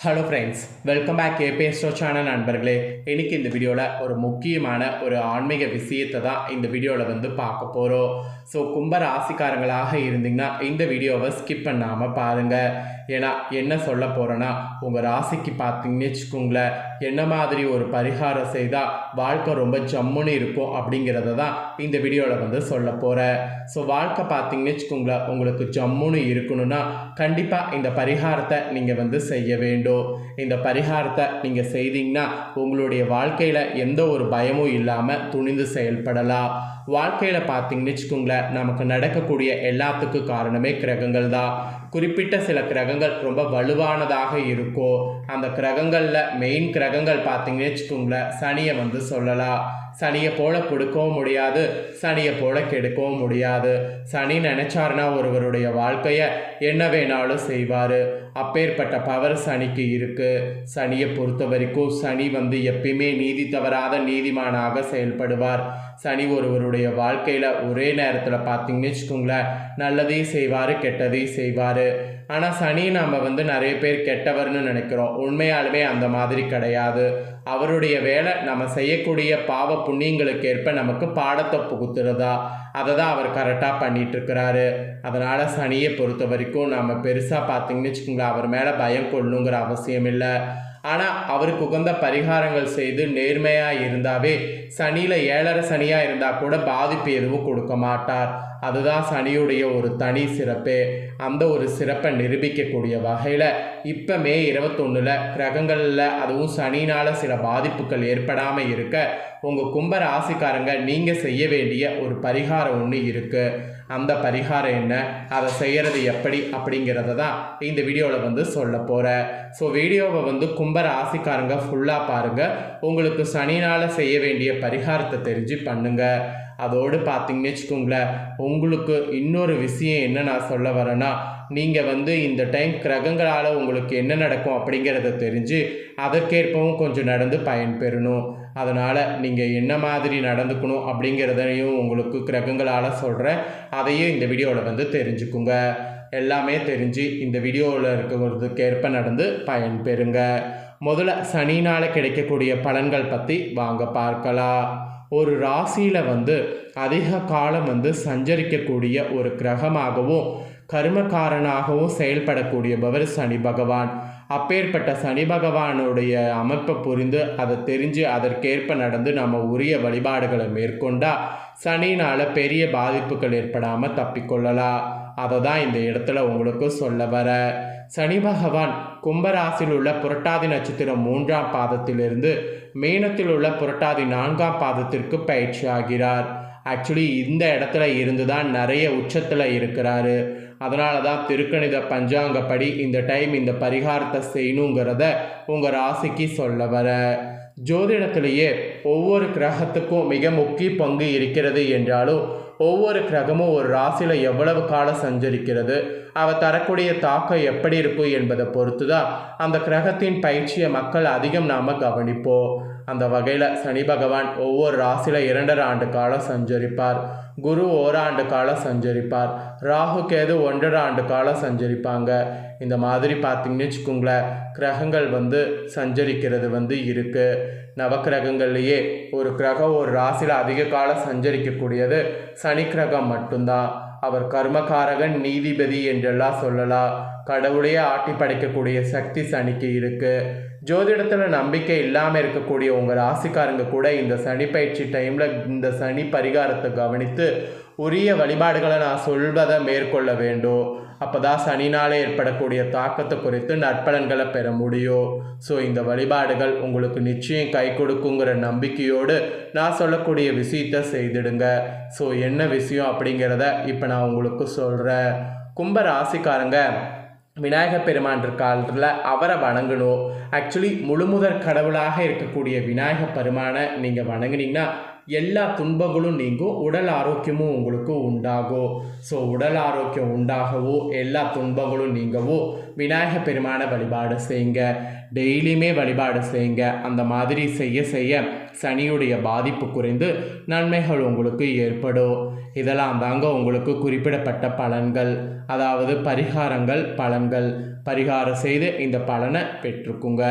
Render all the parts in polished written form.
Hello friends, welcome back கேபிஎஸ்டோ channel நண்பர்களே. இன்றைக்கி இந்த வீடியோவில் ஒரு முக்கியமான ஒரு ஆன்மீக விஷயத்தை தான் இந்த வீடியோவில் பார்க்க போகிறோம். ஸோ கும்ப ராசிக்காரங்களாக இருந்தீங்கன்னா இந்த வீடியோவை ஸ்கிப் பண்ணாமல் பாருங்கள். ஏன்னா என்ன சொல்ல போகிறேன்னா, உங்கள் ராசிக்கு பார்த்தீங்கன்னு வச்சுக்கோங்களேன், என்ன மாதிரி ஒரு பரிகாரம் செய்தால் வாழ்க்கை ரொம்ப ஜம்முன்னு இருக்கும் அப்படிங்கிறத தான் இந்த வீடியோவில் சொல்ல போகிறேன். ஸோ வாழ்க்கை பார்த்தீங்கன்னு வச்சுக்கோங்களேன், உங்களுக்கு ஜம்முன்னு இருக்கணும்னா கண்டிப்பாக இந்த பரிகாரத்தை நீங்கள் செய்ய வேண்டும். இந்த பரிகாரத்தை நீங்கள் செய்தீங்கன்னா உங்களுடைய வாழ்க்கையில் எந்த ஒரு பயமும் இல்லாமல் துணிந்து செயல்படலாம். வாழ்க்கையில் பார்த்தீங்கன்னு வச்சுக்கோங்களேன், நமக்கு நடக்கக்கூடிய எல்லாத்துக்கும் காரணமே கிரகங்கள் தான். குறிப்பிட்ட சில கிரகங்கள் ரொம்ப வலுவானதாக இருக்கும். அந்த கிரகங்களில் மெயின் கிரகங்கள் பார்த்தீங்கன்னு வச்சுக்கோங்களேன், சனியை சொல்லலாம். சனியை போல கொடுக்கவும் முடியாது, சனியை போல கெடுக்கவும் முடியாது. சனி நினைச்சாருன்னா ஒருவருடைய வாழ்க்கையை என்ன வேணாலும் செய்வார். அப்பேற்பட்ட பவர் சனிக்கு இருக்குது. சனியை பொறுத்த வரைக்கும் சனி எப்பயுமே நீதி தவறாத நீதிமானாக செயல்படுவார். சனி ஒருவருடைய வாழ்க்கையில் ஒரே நேரத்தில் பார்த்தீங்கன்னு வச்சுக்கோங்களேன், நல்லதையும் செய்வார், கெட்டதையும் செய்வார். ஆனால் சனி நம்ம நிறைய பேர் கெட்டவர்னு நினைக்கிறோம். உண்மையாலுமே அந்த மாதிரி கிடையாது. அவருடைய வேலை நம்ம செய்யக்கூடிய பாவ புண்ணியங்களுக்கு ஏற்ப நமக்கு பாடத்தை புகுத்துறதா, அதை தான் அவர் கரெக்டாக பண்ணிகிட்ருக்கிறாரு. அதனால் சனியை பொறுத்த வரைக்கும் நம்ம பெருசாக பார்த்தீங்கன்னு வச்சுக்கோங்களேன், அவர் மேலே பயம் கொள்ளணுங்கிற அவசியம் இல்லை. ஆனால் அவருக்கு உகந்த பரிகாரங்கள் செய்து நேர்மையாக இருந்தாவே சனியில் 7.5 சனியாக இருந்தால் கூட பாதிப்பு எதுவும் கொடுக்க மாட்டார். அதுதான் சனியுடைய ஒரு தனி சிறப்பு. அந்த ஒரு சிறப்பை நிரூபிக்கக்கூடிய வகையில் இப்போ மே 21 கிரகங்களில் அதுவும் சனினால் சில பாதிப்புகள் ஏற்படாமல் இருக்க உங்கள் கும்ப ராசிக்காரங்க நீங்கள் செய்ய வேண்டிய ஒரு பரிகாரம் ஒன்று இருக்குது. அந்த பரிகாரம் என்ன, அதை செய்கிறது எப்படி அப்படிங்கிறத தான் இந்த வீடியோவில் சொல்ல போகிறேன். ஸோ வீடியோவை கும்ப ராசிக்காரங்க ஃபுல்லாக பாருங்கள். உங்களுக்கு சனினால் செய்ய வேண்டிய பரிகாரத்தை தெரிஞ்சு பண்ணுங்கள். அதோடு பார்த்தீங்கன்னு வச்சுக்கோங்களேன், உங்களுக்கு இன்னொரு விஷயம் என்ன நான் சொல்ல வரேன்னா, நீங்கள் இந்த டைம் கிரகங்களால் உங்களுக்கு என்ன நடக்கும் அப்படிங்கிறத தெரிஞ்சு அதற்கேற்பவும் கொஞ்சம் நடந்து பயன்பெறணும். அதனால் நீங்கள் என்ன மாதிரி நடந்துக்கணும் அப்படிங்கிறதையும் உங்களுக்கு கிரகங்களால் சொல்கிறேன். அதையும் இந்த வீடியோவில் தெரிஞ்சுக்குங்க. எல்லாமே தெரிஞ்சு இந்த வீடியோவில் இருக்கிறதுக்கேற்ப நடந்து பயன்பெறுங்க. முதல்ல சனினால் கிடைக்கக்கூடிய பலன்கள் பற்றி வாங்க பார்க்கலாம். ஒரு ராசியில் அதிக காலம் சஞ்சரிக்கக்கூடிய ஒரு கிரகமாகவும் கர்மக்காரனாகவும் செயல்படக்கூடியவர் சனி பகவான். அப்பேற்பட்ட சனி பகவானுடைய அமைப்பை புரிந்து அதை தெரிஞ்சு அதற்கேற்ப நடந்து நம்ம உரிய வழிபாடுகளை மேற்கொண்டால் சனினால் பெரிய பாதிப்புகள் ஏற்படாமல் தப்பிக்கொள்ளலாம். அதை தான் இந்த இடத்துல உங்களுக்கு சொல்ல வர. சனி பகவான் கும்பராசியில் உள்ள புரட்டாதி நட்சத்திரம் 3ஆம் பாதத்திலிருந்து மீனத்தில் உள்ள புரட்டாதி 4ஆம் பாதத்திற்கு பயிற்சி ஆகிறார். ஆக்சுவலி இந்த இடத்துல இருந்து தான் நிறைய உச்சத்தில் இருக்கிறாரு. அதனால தான் திருக்கணித பஞ்சாங்கப்படி இந்த டைம் இந்த பரிகாரத்தை செய்யணுங்கிறத உங்கள் ராசிக்கு சொல்ல வர. ஜோதிடத்திலேயே ஒவ்வொரு கிரகத்துக்கும் மிக முக்கிய பங்கு இருக்கிறது என்றாலும் ஒவ்வொரு கிரகமும் ஒரு ராசியில் எவ்வளவு காலம் சஞ்சரிக்கிறது, அவ தரக்கூடிய தாக்கம் எப்படி இருக்கும் என்பதை பொறுத்து தான் அந்த கிரகத்தின் பயிற்சியை மக்கள் அதிகம் நாம் கவனிப்போம். அந்த வகையில் சனி பகவான் ஒவ்வொரு ராசியில் 2.5 ஆண்டு காலம் சஞ்சரிப்பார். குரு ஓராண்டு காலம் சஞ்சரிப்பார். ராகு கேது 1.5 ஆண்டு காலம் சஞ்சரிப்பாங்க. இந்த மாதிரி பார்த்தீங்கன்னு வச்சுக்கோங்களேன், கிரகங்கள் சஞ்சரிக்கிறது இருக்குது. நவக்கிரகங்கள்லேயே ஒரு கிரகம் ஒரு ராசியில் அதிக காலம் சஞ்சரிக்கக்கூடியது சனி கிரகம் மட்டும்தான். அவர் கர்மகாரகன், நீதிபதி என்றெல்லாம் சொல்லலாம். கடவுளையே ஆட்டி படைக்கக்கூடிய சக்தி சனிக்கு இருக்குது. ஜோதிடத்தில் நம்பிக்கை இல்லாமல் இருக்கக்கூடிய உங்கள் ராசிக்காரங்க கூட இந்த சனி பயிற்சி டைமில் இந்த சனி பரிகாரத்தை கவனித்து உரிய வழிபாடுகளை நான் சொல்வதை மேற்கொள்ள வேண்டும். அப்போ தான் சனினாலே ஏற்படக்கூடிய தாக்கத்தை குறித்து நற்பலன்களை பெற முடியும். ஸோ இந்த வழிபாடுகள் உங்களுக்கு நிச்சயம் கை கொடுக்குங்கிற நம்பிக்கையோடு நான் சொல்லக்கூடிய விஷயத்தை செய்திடுங்க. ஸோ என்ன விஷயம் அப்படிங்கிறத இப்போ நான் உங்களுக்கு சொல்கிறேன். கும்ப ராசிக்காரங்க விநாயகர் பெருமான் காலத்தில் அவரை வணங்கணும். ஆக்சுவலி முழுமுதற் கடவுளாக இருக்கக்கூடிய விநாயகர் பெருமானை நீங்கள் வணங்கினீங்கன்னா எல்லா துன்பங்களும் நீங்கும், உடல் ஆரோக்கியமும் உங்களுக்கு உண்டாகும். ஸோ உடல் ஆரோக்கியம் உண்டாகவோ எல்லா துன்பங்களும் நீங்கவோ விநாயக பெருமான வழிபாடு செய்யுங்க. டெய்லியுமே வழிபாடு செய்யுங்க. அந்த மாதிரி செய்ய செய்ய சனியுடைய பாதிப்பு குறைந்து நன்மைகள் உங்களுக்கு ஏற்படும். இதெல்லாம் தாங்க உங்களுக்கு குறிப்பிடப்பட்ட பலன்கள், அதாவது பரிகாரங்கள், பலன்கள். பரிகாரம் செய்து இந்த பலனை பெற்றுக்குங்க.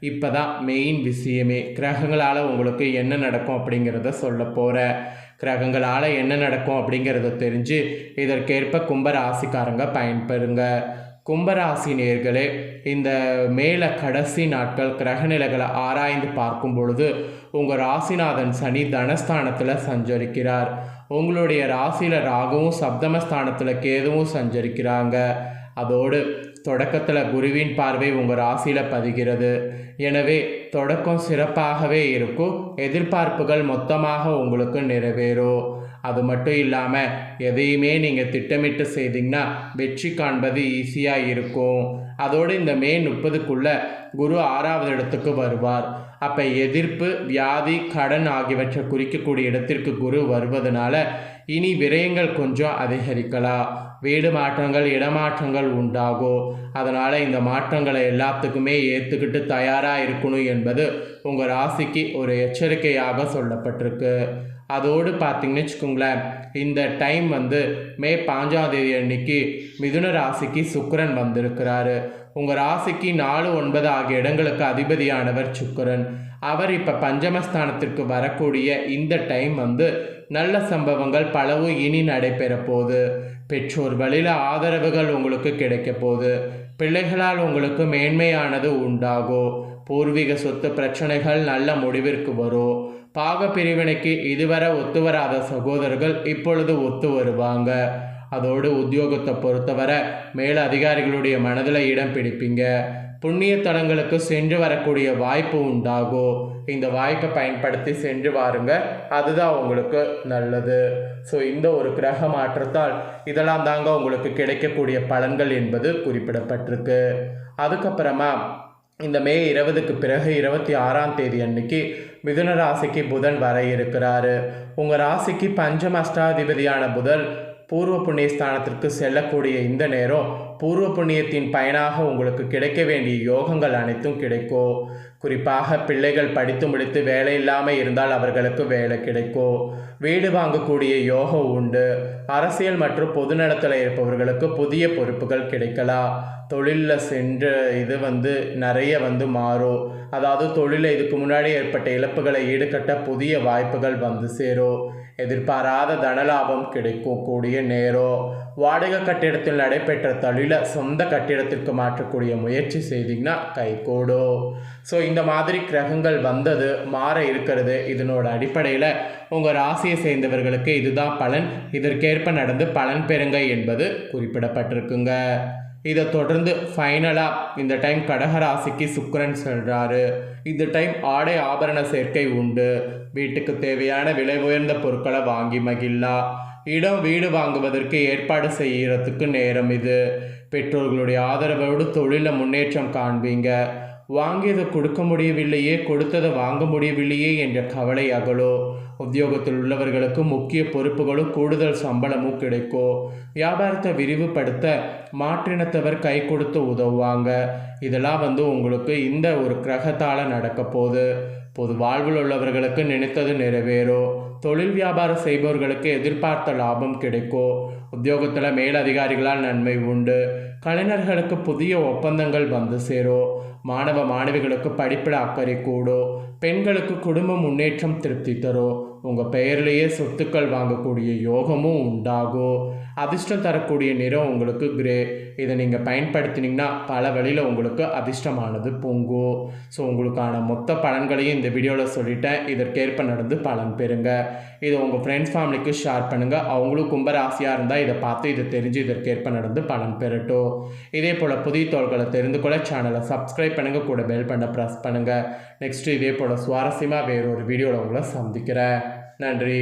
இப்போ தான் மெயின் விஷயமே, கிரகங்களால் உங்களுக்கு என்ன நடக்கும் அப்படிங்கிறத சொல்ல போகிறேன். கிரகங்களால் என்ன நடக்கும் அப்படிங்கிறத தெரிஞ்சு இதற்கேற்ப கும்பராசிக்காரங்க பயன்பெறுங்க. கும்பராசி நேயர்களே, இந்த மேலே கடைசி நாட்கள் கிரகநிலைகளை ஆராய்ந்து பார்க்கும் பொழுது உங்கள் ராசிநாதன் சனி தனஸ்தானத்தில் சஞ்சரிக்கிறார். உங்களுடைய ராசியில் ராகுவும் சப்தமஸ்தானத்தில் கேதுவும் சஞ்சரிக்கிறாங்க. அதோடு தொடக்கத்தில் குருவின் பார்வை உங்கள் ராசியில் பதிகிறது. எனவே தொடக்கம் சிறப்பாகவே இருக்கும். எதிர்பார்ப்புகள் மொத்தமாக உங்களுக்கு நிறைவேறும். அது மட்டும் இல்லாமல் எதையுமே நீங்கள் திட்டமிட்டு செய்தீங்கன்னா வெற்றி காண்பது ஈஸியாக இருக்கும். அதோடு இந்த மே 30க்குள்ளே குரு 6வது இடத்துக்கு வருவார். அப்போ எதிர்ப்பு, வியாதி, கடன் ஆகியவற்றை குறிக்கக்கூடிய இடத்திற்கு குரு வருவதனால இனி விரயங்கள் கொஞ்சம் அதிகரிக்கலாம். வீடு மாற்றங்கள், இடமாற்றங்கள் உண்டாகும். அதனால் இந்த மாற்றங்களை எல்லாத்துக்குமே ஏற்றுக்கிட்டு தயாராக இருக்கணும் என்பது உங்கள் ராசிக்கு ஒரு எச்சரிக்கையாக சொல்லப்பட்டிருக்கு. அதோடு பார்த்திங்கன்னு வச்சுக்கோங்களேன், இந்த டைம் மே 5ஆம் தேதி அன்னைக்கு மிதுன ராசிக்கு சுக்கிரன் வந்திருக்கிறாரு. உங்கள் ராசிக்கு 4, 9 ஆகிய இடங்களுக்கு அதிபதியானவர் சுக்கிரன். அவர் இப்போ பஞ்சமஸ்தானத்திற்கு வரக்கூடிய இந்த டைம் நல்ல சம்பவங்கள் பலவும் இனி நடைபெற போகுது. பெற்றோர் வழியில் ஆதரவுகள் உங்களுக்கு கிடைக்க போகுது. பிள்ளைகளால் உங்களுக்கு மேன்மையானது உண்டாகும். பூர்வீக சொத்து பிரச்சனைகள் நல்ல முடிவிற்கு வரும். பாக பிரிவினைக்கு இதுவரை ஒத்து வராத சகோதரர்கள் இப்பொழுது ஒத்து வருவாங்க. அதோடு உத்தியோகத்தை பொறுத்தவரை மேல அதிகாரிகளுடைய மனதில் இடம் பிடிப்பீங்க. புண்ணிய தலங்களுக்கு சென்று வரக்கூடிய வாய்ப்பு உண்டாகும். இந்த வாய்ப்பை பயன்படுத்தி சென்று வாருங்க, அதுதான் உங்களுக்கு நல்லது. ஸோ இந்த ஒரு கிரக மாற்றத்தால் இதெல்லாம் தாங்க உங்களுக்கு கிடைக்கக்கூடிய பலன்கள் என்பது குறிப்பிடப்பட்டிருக்கு. அதுக்கப்புறமா இந்த மே 20க்கு பிறகு 26ஆம் தேதி அன்னைக்கு மிதுன ராசிக்கு புதன் வர இருக்கிறாரு. உங்கள் ராசிக்கு பஞ்சம அஷ்டாதிபதியான புதன் பூர்வ புண்ணிய ஸ்தானத்திற்கு செல்லக்கூடிய இந்த நேரம் பூர்வ புண்ணியத்தின் பயனாக உங்களுக்கு கிடைக்க வேண்டிய யோகங்கள் அனைத்தும் கிடைக்கும். குறிப்பாக பிள்ளைகள் படித்து முடித்து வேலை இல்லாமல் இருந்தால் அவர்களுக்கு வேலை கிடைக்கும். வீடு வாங்கக்கூடிய யோகம் உண்டு. அரசியல் மற்றும் பொதுநலத்தில் இருப்பவர்களுக்கு புதிய பொறுப்புகள் கிடைக்கலாம். தொழிலில் சென்று இது நிறைய மாறும். அதாவது தொழிலில் இதுக்கு முன்னாடி ஏற்பட்ட இழப்புகளை ஈடுகட்ட புதிய வாய்ப்புகள் சேரும். எதிர்பாராத தனலாபம் கிடைக்கக்கூடிய நேரம். வாடகை கட்டிடத்தில் நடைபெற்ற தொழிலை சொந்த கட்டிடத்திற்கு மாற்றக்கூடிய முயற்சி செய்தீங்கன்னா கைகூடும். ஸோ இந்த மாதிரி கிரகங்கள் மாற இருக்கிறது. இதனோட அடிப்படையில் உங்கள் ராசியை சேர்ந்தவர்களுக்கு இதுதான் பலன். இதற்கேற்ப நடந்து பலன் பெறுங்க என்பது குறிப்பிடப்பட்டிருக்குங்க. இதை தொடர்ந்து ஃபைனலாக இந்த டைம் கடகராசிக்கு சுக்கிரன் செல்கிறாரு. இந்த டைம் ஆடை ஆபரண சேர்க்கை உண்டு. வீட்டுக்கு தேவையான விலை உயர்ந்த பொருட்களை வாங்கி மகிழலாம். இடம், வீடு வாங்குவதற்கு ஏற்பாடு செய்கிறதுக்கு நேரம் இது. பெற்றோர்களுடைய ஆதரவோடு தொழிலில் முன்னேற்றம் காண்பீங்க. வாங்கியதை கொடுக்க முடியவில்லையே, கொடுத்ததை வாங்க முடியவில்லையே என்ற கவலை அகலும். உத்தியோகத்தில் உள்ளவர்களுக்கு முக்கிய பொறுப்புகளும் கூடுதல் சம்பளமும் கிடைக்கும். வியாபாரத்தை விரிவுபடுத்த மாற்றினத்தவர் கை கொடுத்து உதவுவாங்க. இதெல்லாம் உங்களுக்கு இந்த ஒரு கிரகத்தால் நடக்க போகுது. பொது வாழ்வில் உள்ளவர்களுக்கு நினைத்தது நிறைவேறும். தொழில் வியாபாரம் செய்பவர்களுக்கு எதிர்பார்த்த லாபம் கிடைக்கும். உத்தியோகத்தில் மேலதிகாரிகளால் நன்மை உண்டு. கலைஞர்களுக்கு புதிய ஒப்பந்தங்கள் சேரும். மாணவ மாணவிகளுக்கு படிப்பில் அக்கறை கூடும். பெண்களுக்கு குடும்ப முன்னேற்றம் திருப்தி தரும். உங்கள் பெயர்லேயே சொத்துக்கள் வாங்கக்கூடிய யோகமும் உண்டாகும். அதிர்ஷ்டம் தரக்கூடிய நிறம் உங்களுக்கு கிரே. இதை நீங்கள் பயன்படுத்தினீங்கன்னா பல வழியில் உங்களுக்கு அதிர்ஷ்டமானது பொங்கும். ஸோ உங்களுக்கான மொத்த பலன்களையும் இந்த வீடியோவில் சொல்லிட்டேன். இதற்கேற்ப நடந்து பலன் பெறுங்க. இதை உங்கள் ஃப்ரெண்ட்ஸ் ஃபேமிலிக்கு ஷேர் பண்ணுங்கள். அவங்களும் கும்பராசியாக இருந்தால் இதை பார்த்து இதை தெரிஞ்சு இதற்கேற்ப நடந்து பலன் பெறட்டும். இதே போல் புதிய தோள்களை தெரிந்து கொள்ள சேனலை சப்ஸ்கிரைப் பண்ணுங்கள், கூட பெல் பண்ண ப்ரெஸ் பண்ணுங்கள். நெக்ஸ்ட்டு இதே போல் சுவாரஸ்யமாக வேறொரு வீடியோவில் உங்களை சந்திக்கிறேன். நன்றி.